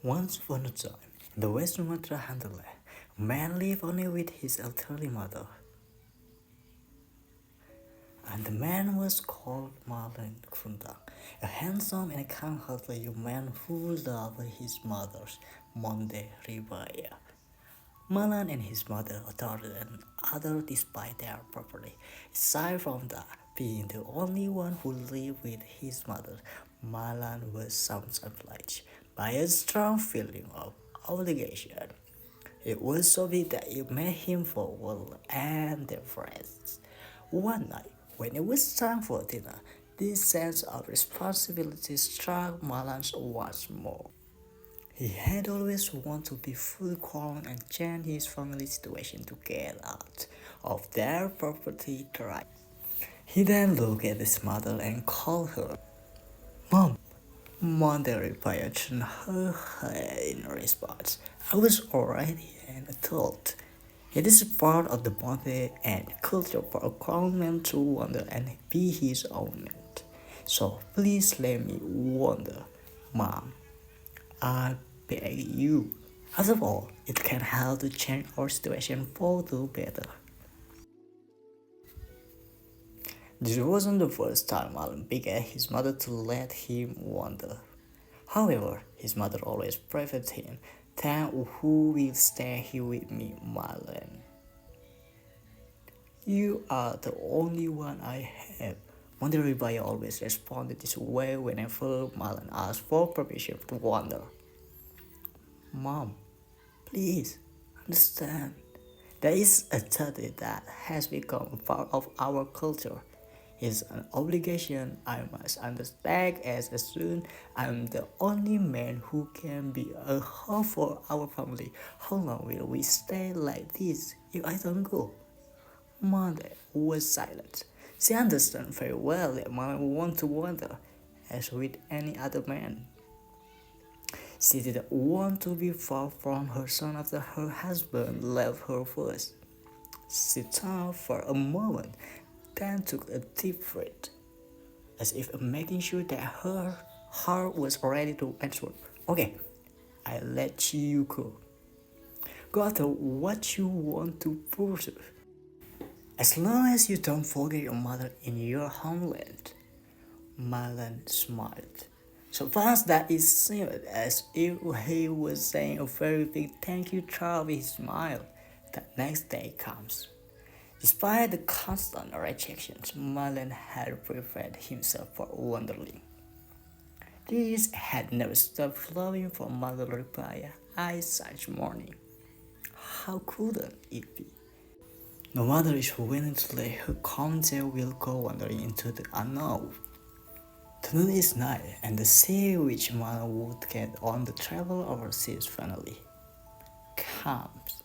Once upon a time, in the West Sumatra hinterland, a man lived only with his elderly mother. And the man was called Malin Kundang, a handsome and kind-hearted young man who loved his mother's Monde Ribaya. Malan and his mother adored an other despite their property. Aside from that, being the only one who lived with his mother, Malan was sometimes obliged by a strong feeling of obligation. It was so big that it made him forward and their friends. One night, when it was time for dinner, this sense of responsibility struck Malan once more. He had always wanted to be fully grown and change his family situation to get out of their property right. He then looked at his mother and called her Mom. Mother replied to her in response. I was already an adult. It is part of the body and culture for a grown man to wander and be his own man. So please let me wander, Mom. I beg you. After all, it can help to change our situation for the better. This wasn't the first time Alan begged his mother to let him wander. However, his mother always preferred him. Then who will stay here with me, Marlon? You are the only one I have. Mother Ribaya always responded this way whenever Marlon asked for permission to wander. Mom, please understand. There is a duty that has become a part of our culture. It's an obligation I must undertake as soon I'm the only man who can be a help for our family. How long will we stay like this if I don't go? Mother was silent. She understood very well that Mother wanted to wander, as with any other man. She didn't want to be far from her son after her husband left her first. She thought for a moment, then took a deep breath, as if making sure that her heart was ready to answer. Okay, I let you go. Go after what you want to pursue. As long as you don't forget your mother in your homeland. Malin smiled. So fast that it seemed as if he was saying a very big thank you through his smile. The next day comes. Despite the constant rejections, Malin had prepared himself for wandering. Tears had never stopped flowing from Mother Ripaya eyes such morning. How couldn't it be? No mother is willing to let her come there will go wandering into the unknown. The moon is night, and the sea which Malin would get on the travel overseas finally comes.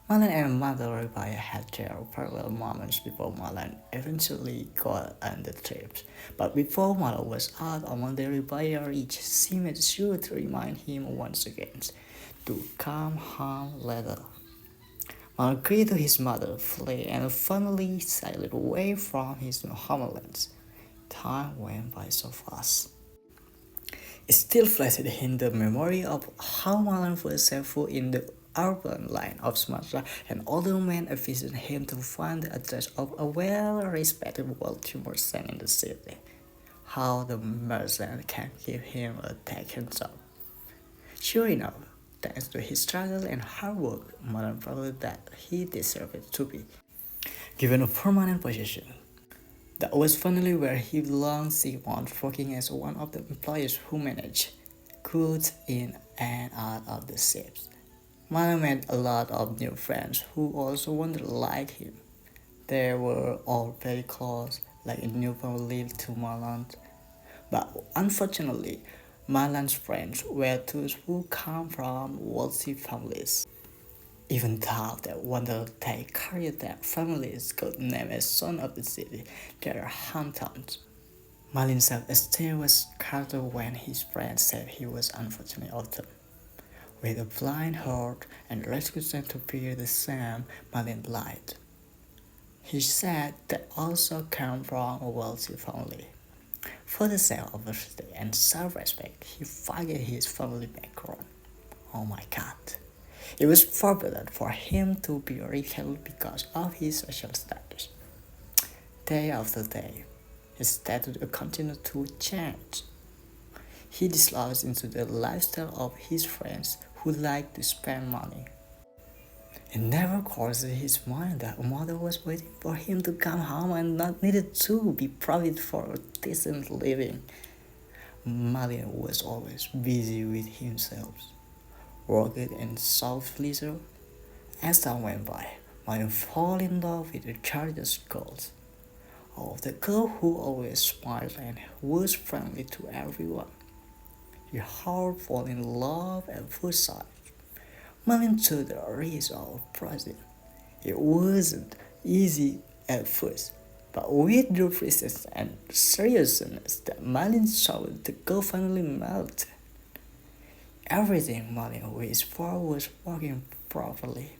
Malin and Mother Ribaya had their farewell moments before Malin eventually got on the trip. But before Malin was out on Mother Ribaya reached, she made sure to remind him once again to come home later. Malin agreed to his mother, fled, and finally sailed away from his homelands. Time went by so fast. It still flashed in the memory of how Malin was successful in the urban line of Sumatra, and older men visited him to find the address of a well-respected wealthy merchant in the city. How the merchant can give him a taken job. Sure enough, thanks to his struggle and hard work, Malin proved that he deserved to be given a permanent position. That was finally where he belonged. He was working as one of the employees who managed goods in and out of the ships. Malin made a lot of new friends who also wanted like him. They were all very close, like a new family to Malin. But unfortunately, Malin's friends were those who come from wealthy families. Even though they wanted to take career that families could name as son of the city, their hometowns. Malin's self-esteem was shattered when his friends said he was unfortunately autumn. With a blind heart and reluctant to be the same, Malin lied. He said they also came from a wealthy family. For the sake of diversity and self-respect, he forgot his family background. Oh my god. It was forbidden for him to be ridiculed because of his social status. Day after day, his status continued to change. He dislodged into the lifestyle of his friends who liked to spend money. It never crossed his mind that a mother was waiting for him to come home and not needed to be provided for a decent living. Malin was always busy with himself, working in self-pleasure. As time went by, Malin fell in love with the childish girls. Of the girl who always smiled and was friendly to everyone. Your heart fall in love at first sight. Malin took the risk of present. It wasn't easy at first, but with the persistence and seriousness that Malin showed, the girl finally melted. Everything Malin wished for was working properly.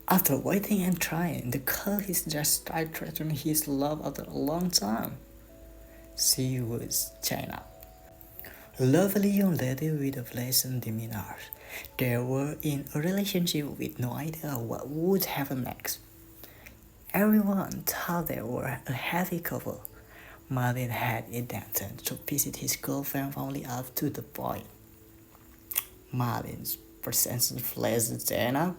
After waiting and trying, the girl he just started threatening his love after a long time. She was China. A lovely young lady with a pleasant demeanor. They were in a relationship with no idea what would happen next. Everyone thought they were a happy couple. Malin had intention to visit his girlfriend family up to the point. Malin's presence pleased Jenna.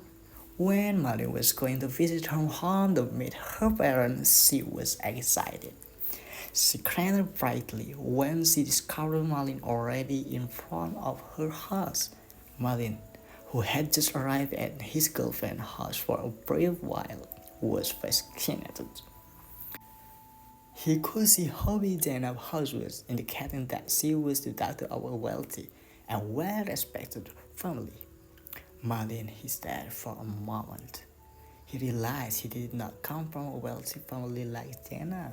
When Malin was going to visit her home to meet her parents, she was excited. She cried brightly when she discovered Malin already in front of her house. Malin, who had just arrived at his girlfriend's house for a brief while, was fascinated. He could see how big Jenna's house was, indicating that she was the daughter of a wealthy and well-respected family. Malin hesitated for a moment. He realized he did not come from a wealthy family like Jenna.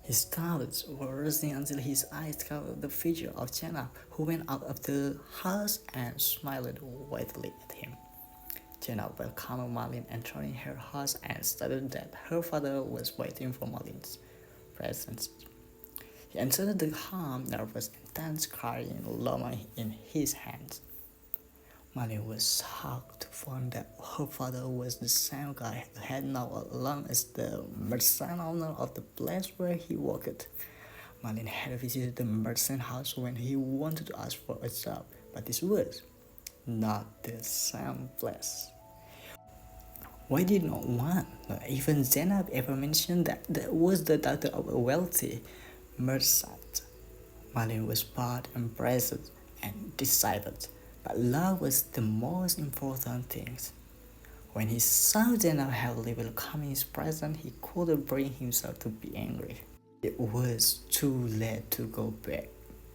His thoughts were racing until his eyes caught the figure of Jenna, who went out of the house and smiled widely at him. Jenna welcomed Malin entering her house and stated that her father was waiting for Malin's presence. He entered the home, nervous and tense, carrying a llama in his hands. Malin was shocked to find that her father was the same guy who had known along as the merchant owner of the place where he worked. Malin had visited the merchant house when he wanted to ask for a job, but this was not the same place. Why did not one, not even Zainab, ever mention that was the daughter of a wealthy merchant? Malin was both impressed and decided. But love was the most important thing. When he saw Zainab heavily welcoming his present, he couldn't bring himself to be angry. It was too late to go back.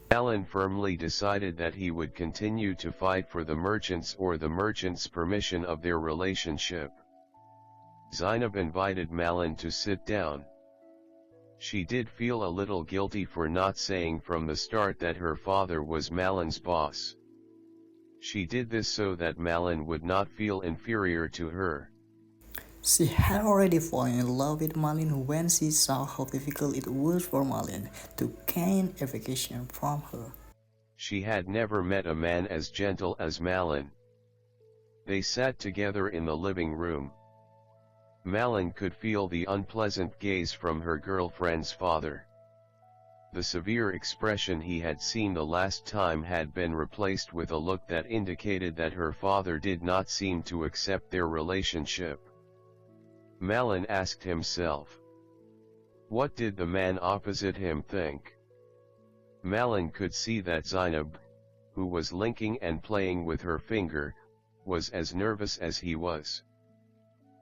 Malin firmly decided that he would continue to fight for the merchants or the merchants' permission of their relationship. Zainab invited Malin to sit down. She did feel a little guilty for not saying from the start that her father was Malin's boss. She did this so that Malin would not feel inferior to her. She had already fallen in love with Malin when she saw how difficult it was for Malin to gain affection from her. She had never met a man as gentle as Malin. They sat together in the living room. Malin could feel the unpleasant gaze from her girlfriend's father. The severe expression he had seen the last time had been replaced with a look that indicated that her father did not seem to accept their relationship. Malin asked himself, what did the man opposite him think? Malin could see that Zainab, who was linking and playing with her finger, was as nervous as he was.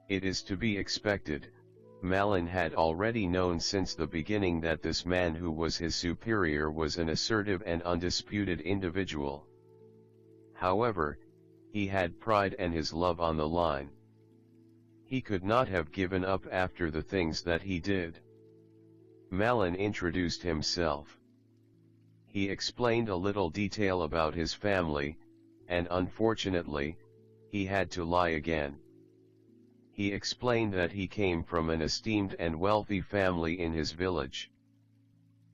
It is to be expected. Malin had already known since the beginning that this man who was his superior was an assertive and undisputed individual. However, he had pride and his love on the line. He could not have given up after the things that he did. Malin introduced himself. He explained a little detail about his family, and unfortunately, he had to lie again. He explained that he came from an esteemed and wealthy family in his village.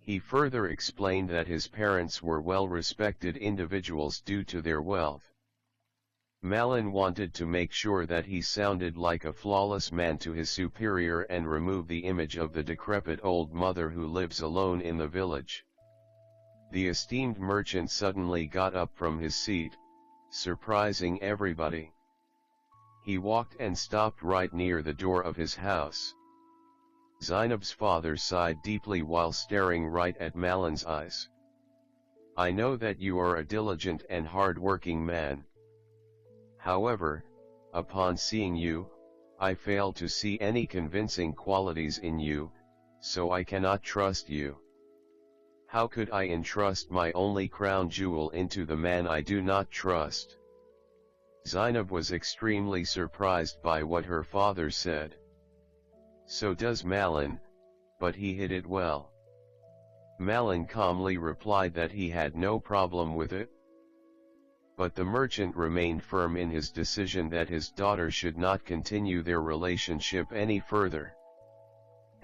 He further explained that his parents were well-respected individuals due to their wealth. Malin wanted to make sure that he sounded like a flawless man to his superior and remove the image of the decrepit old mother who lives alone in the village. The esteemed merchant suddenly got up from his seat, surprising everybody. He walked and stopped right near the door of his house. Zainab's father sighed deeply while staring right at Malin's eyes. "I know that you are a diligent and hard-working man. However, upon seeing you, I fail to see any convincing qualities in you, so I cannot trust you. How could I entrust my only crown jewel into the man I do not trust?" Zainab was extremely surprised by what her father said. "So does Malin, but he hid it well." Malin calmly replied that he had no problem with it. But the merchant remained firm in his decision that his daughter should not continue their relationship any further.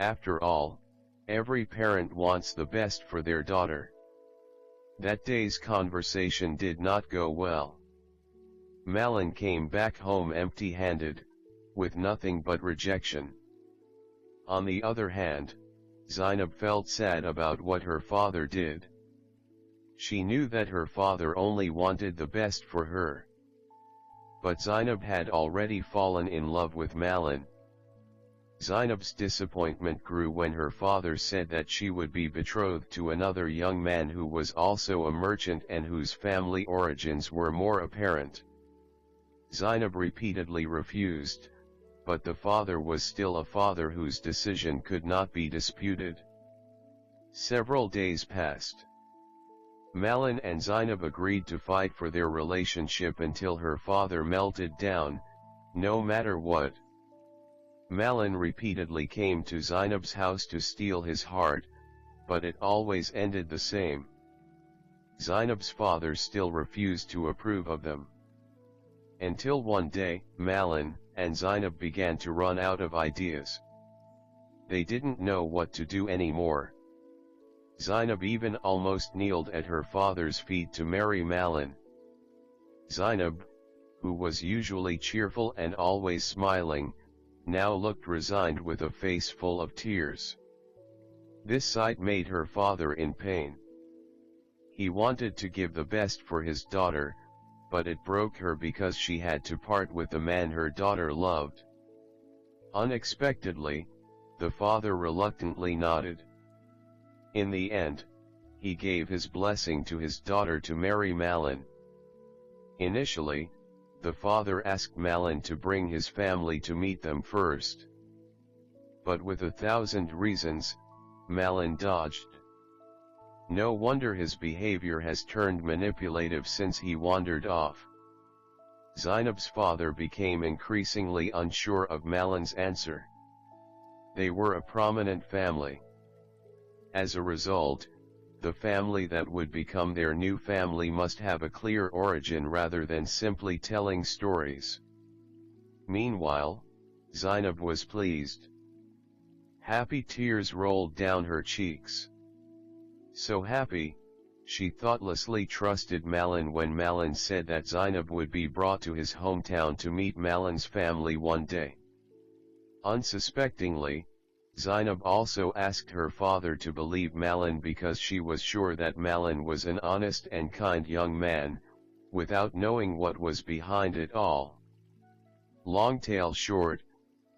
After all, every parent wants the best for their daughter. That day's conversation did not go well. Malin came back home empty-handed, with nothing but rejection. On the other hand, Zainab felt sad about what her father did. She knew that her father only wanted the best for her. But Zainab had already fallen in love with Malin. Zainab's disappointment grew when her father said that she would be betrothed to another young man who was also a merchant and whose family origins were more apparent. Zainab repeatedly refused, but the father was still a father whose decision could not be disputed. Several days passed. Malin and Zainab agreed to fight for their relationship until her father melted down, no matter what. Malin repeatedly came to Zainab's house to steal his heart, but it always ended the same. Zainab's father still refused to approve of them. Until one day, Malin and Zainab began to run out of ideas. They didn't know what to do anymore. Zainab even almost kneeled at her father's feet to marry Malin. Zainab, who was usually cheerful and always smiling, now looked resigned with a face full of tears. This sight made her father in pain. He wanted to give the best for his daughter, but it broke her because she had to part with the man her daughter loved. Unexpectedly, the father reluctantly nodded. In the end, he gave his blessing to his daughter to marry Malin. Initially, the father asked Malin to bring his family to meet them first. But with 1,000 reasons, Malin dodged. No wonder his behavior has turned manipulative since he wandered off. Zainab's father became increasingly unsure of Malin's answer. They were a prominent family. As a result, the family that would become their new family must have a clear origin rather than simply telling stories. Meanwhile, Zainab was pleased. Happy tears rolled down her cheeks. So happy, she thoughtlessly trusted Malin when Malin said that Zainab would be brought to his hometown to meet Malin's family one day. Unsuspectingly, Zainab also asked her father to believe Malin because she was sure that Malin was an honest and kind young man, without knowing what was behind it all. Long tale short,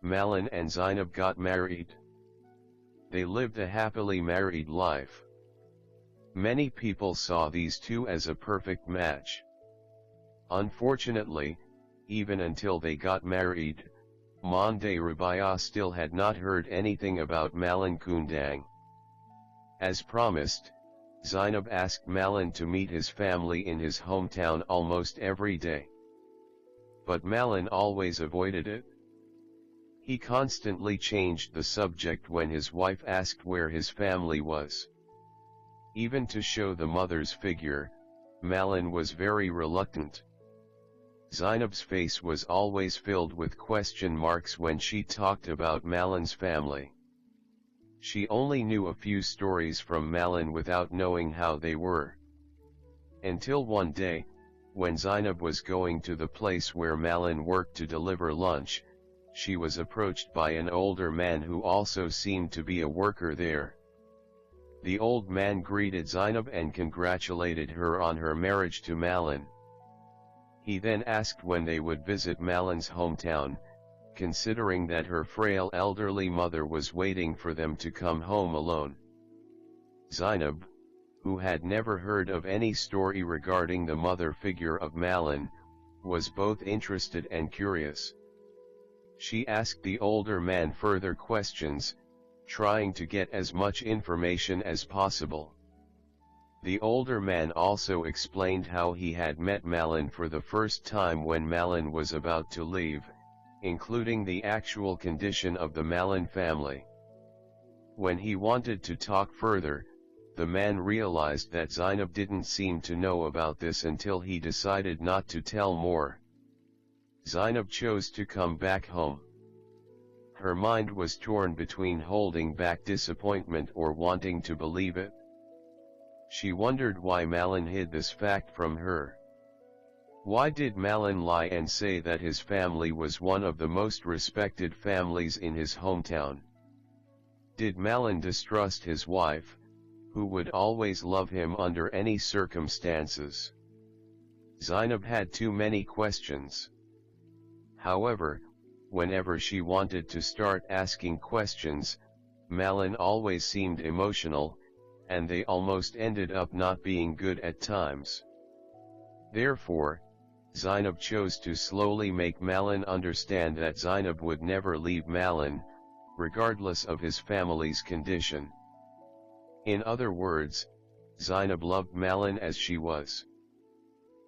Malin and Zainab got married. They lived a happily married life. Many people saw these two as a perfect match. Unfortunately, even until they got married, Monde Rabia still had not heard anything about Malin Kundang. As promised, Zainab asked Malin to meet his family in his hometown almost every day. But Malin always avoided it. He constantly changed the subject when his wife asked where his family was. Even to show the mother's figure, Malin was very reluctant. Zainab's face was always filled with question marks when she talked about Malin's family. She only knew a few stories from Malin without knowing how they were. Until one day, when Zainab was going to the place where Malin worked to deliver lunch, she was approached by an older man who also seemed to be a worker there. The old man greeted Zainab and congratulated her on her marriage to Malin. He then asked when they would visit Malin's hometown, considering that her frail elderly mother was waiting for them to come home alone. Zainab, who had never heard of any story regarding the mother figure of Malin, was both interested and curious. She asked the older man further questions, trying to get as much information as possible. The older man also explained how he had met Malin for the first time when Malin was about to leave, including the actual condition of the Malin family. When he wanted to talk further, the man realized that Zainab didn't seem to know about this until he decided not to tell more. Zainab chose to come back home. Her mind was torn between holding back disappointment or wanting to believe it. She wondered why Malin hid this fact from her. Why did Malin lie and say that his family was one of the most respected families in his hometown? Did Malin distrust his wife, who would always love him under any circumstances? Zainab had too many questions. However, whenever she wanted to start asking questions, Malin always seemed emotional, and they almost ended up not being good at times. Therefore, Zainab chose to slowly make Malin understand that Zainab would never leave Malin, regardless of his family's condition. In other words, Zainab loved Malin as she was.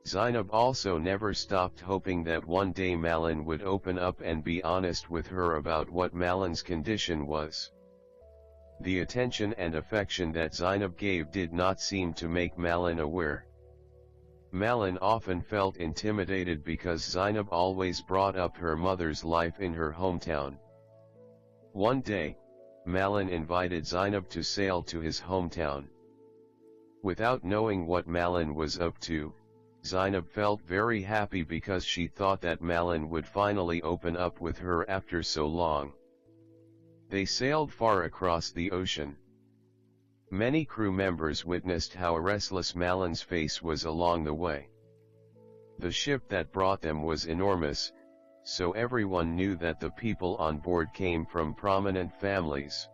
Zainab also never stopped hoping that one day Malin would open up and be honest with her about what Malin's condition was. The attention and affection that Zainab gave did not seem to make Malin aware. Malin often felt intimidated because Zainab always brought up her mother's life in her hometown. One day, Malin invited Zainab to sail to his hometown. Without knowing what Malin was up to, Zainab felt very happy because she thought that Malin would finally open up with her after so long. They sailed far across the ocean. Many crew members witnessed how restless Malin's face was along the way. The ship that brought them was enormous, so everyone knew that the people on board came from prominent families.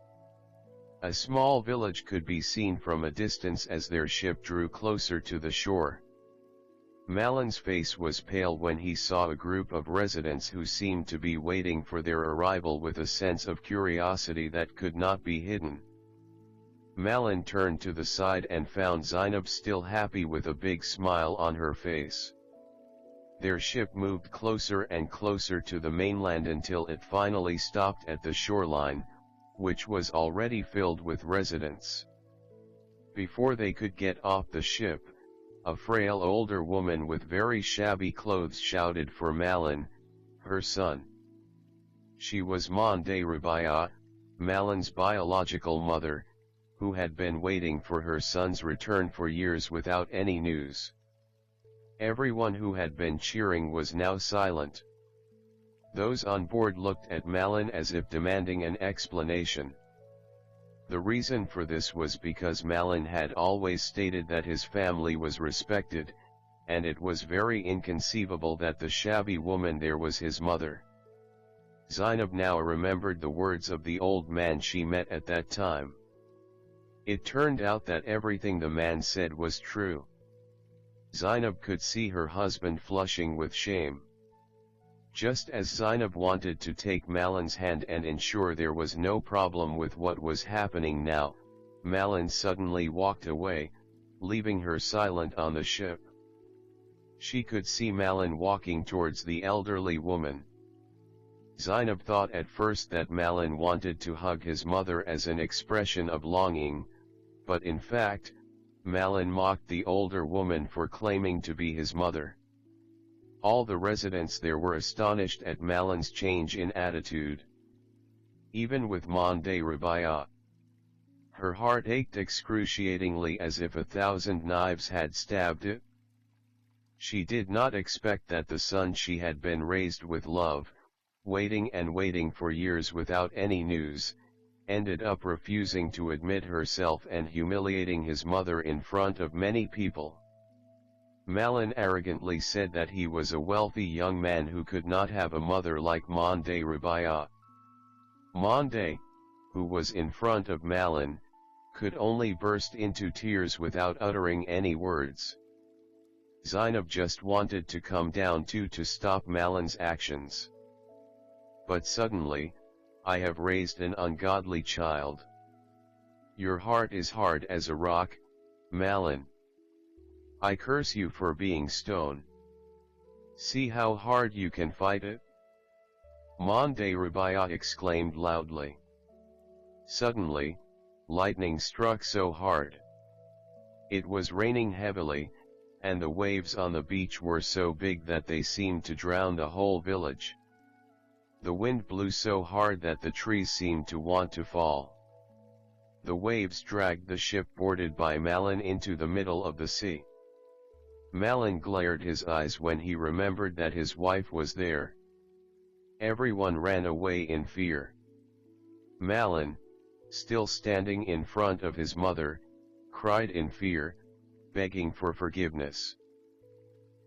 A small village could be seen from a distance as their ship drew closer to the shore. Malin's face was pale when he saw a group of residents who seemed to be waiting for their arrival with a sense of curiosity that could not be hidden. Malin turned to the side and found Zainab still happy with a big smile on her face. Their ship moved closer and closer to the mainland until it finally stopped at the shoreline, which was already filled with residents. Before they could get off the ship, a frail older woman with very shabby clothes shouted for Malin, her son. She was Rubaiyat, Malin's biological mother, who had been waiting for her son's return for years without any news. Everyone who had been cheering was now silent. Those on board looked at Malin as if demanding an explanation. The reason for this was because Malin had always stated that his family was respected, and it was very inconceivable that the shabby woman there was his mother. Zainab now remembered the words of the old man she met at that time. It turned out that everything the man said was true. Zainab could see her husband flushing with shame. Just as Zainab wanted to take Malin's hand and ensure there was no problem with what was happening now, Malin suddenly walked away, leaving her silent on the ship. She could see Malin walking towards the elderly woman. Zainab thought at first that Malin wanted to hug his mother as an expression of longing, but in fact, Malin mocked the older woman for claiming to be his mother. All the residents there were astonished at Malin's change in attitude. Even with Rubaiyat. Her heart ached excruciatingly as if 1,000 knives had stabbed it. She did not expect that the son she had been raised with love, waiting and waiting for years without any news, ended up refusing to admit herself and humiliating his mother in front of many people. Malin arrogantly said that he was a wealthy young man who could not have a mother like Monde Rabia. Monde, who was in front of Malin, could only burst into tears without uttering any words. Zainab just wanted to come down to stop Malin's actions. But suddenly, I have raised an ungodly child. Your heart is hard as a rock, Malin. I curse you for being stone. See how hard you can fight it? Monde Rabia exclaimed loudly. Suddenly, lightning struck so hard. It was raining heavily, and the waves on the beach were so big that they seemed to drown the whole village. The wind blew so hard that the trees seemed to want to fall. The waves dragged the ship boarded by Malin into the middle of the sea. Malin glared his eyes when he remembered that his wife was there. Everyone ran away in fear. Malin, still standing in front of his mother, cried in fear, begging for forgiveness.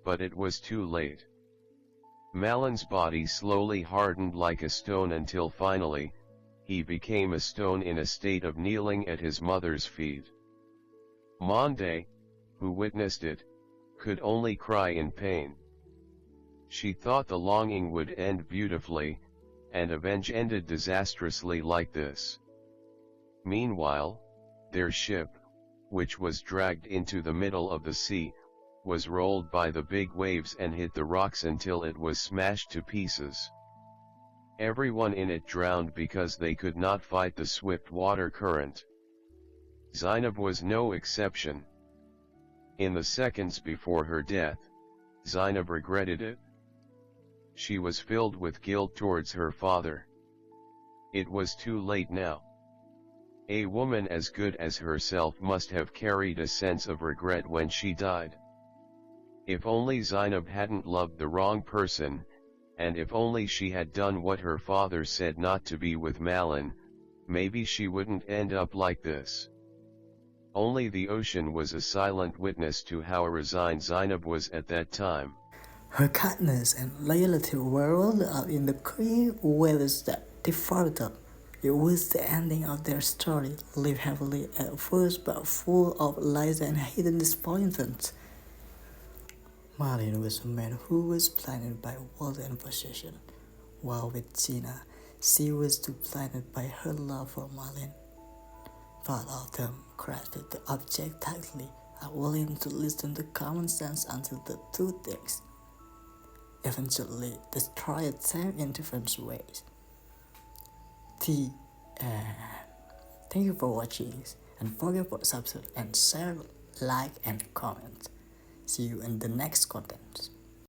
But it was too late. Malin's body slowly hardened like a stone until finally, he became a stone in a state of kneeling at his mother's feet. Monde, who witnessed it, could only cry in pain. She thought the longing would end beautifully, and avenge ended disastrously like this. Meanwhile, their ship, which was dragged into the middle of the sea, was rolled by the big waves and hit the rocks until it was smashed to pieces. Everyone in it drowned because they could not fight the swift water current. Zainab was no exception. In the seconds before her death, Zainab regretted it. She was filled with guilt towards her father. It was too late now. A woman as good as herself must have carried a sense of regret when she died. If only Zainab hadn't loved the wrong person, and if only she had done what her father said not to be with Malin, maybe she wouldn't end up like this. Only the ocean was a silent witness to how resigned Zainab was at that time. Her kindness and loyalty were rolled up in the clear waves that devoured them. It was the ending of their story, lived heavily at first but full of lies and hidden disappointments. Malin was a man who was blinded by wealth and possession, while with Gina, she was too blinded by her love for Malin. Both of them grasped the object tightly, unwilling to listen to common sense until the two things eventually destroyed them in different ways. The end. Thank you for watching, and forget to subscribe and share, like and comment. See you in the next content.